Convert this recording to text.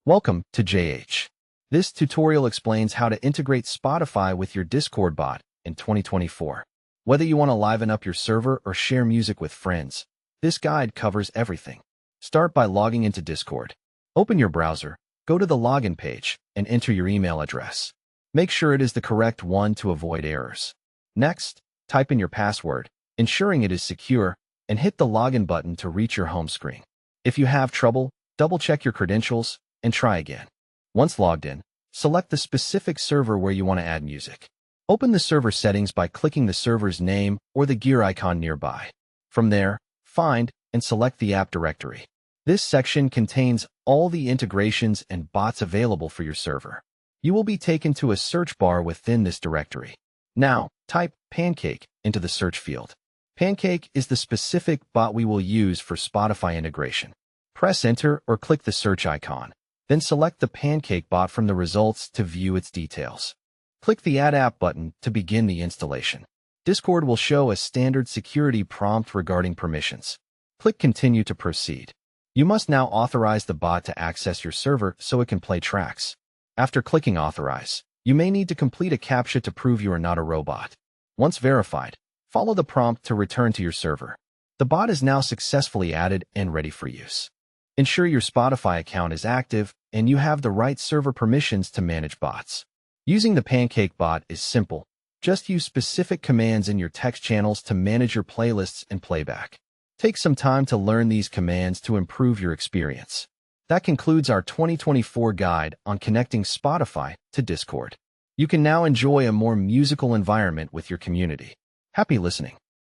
Welcome to JH. This tutorial explains how to integrate Spotify with your Discord bot in 2024. Whether you want to liven up your server or share music with friends, this guide covers everything. Start by logging into Discord. Open your browser, go to the login page, and enter your email address. Make sure it is the correct one to avoid errors. Next, type in your password, ensuring it is secure, and hit the login button to reach your home screen. If you have trouble, double-check your credentials and try again. Once logged in, select the specific server where you want to add music. Open the server settings by clicking the server's name or the gear icon nearby. From there, find and select the app directory. This section contains all the integrations and bots available for your server. You will be taken to a search bar within this directory. Now, type Pancake into the search field. Pancake is the specific bot we will use for Spotify integration. Press Enter or click the search icon. Then select the Pancake bot from the results to view its details. Click the Add App button to begin the installation. Discord will show a standard security prompt regarding permissions. Click Continue to proceed. You must now authorize the bot to access your server so it can play tracks. After clicking Authorize, you may need to complete a CAPTCHA to prove you are not a robot. Once verified, follow the prompt to return to your server. The bot is now successfully added and ready for use. Ensure your Spotify account is active and you have the right server permissions to manage bots. Using the Pancake bot is simple. Just use specific commands in your text channels to manage your playlists and playback. Take some time to learn these commands to improve your experience. That concludes our 2024 guide on connecting Spotify to Discord. You can now enjoy a more musical environment with your community. Happy listening.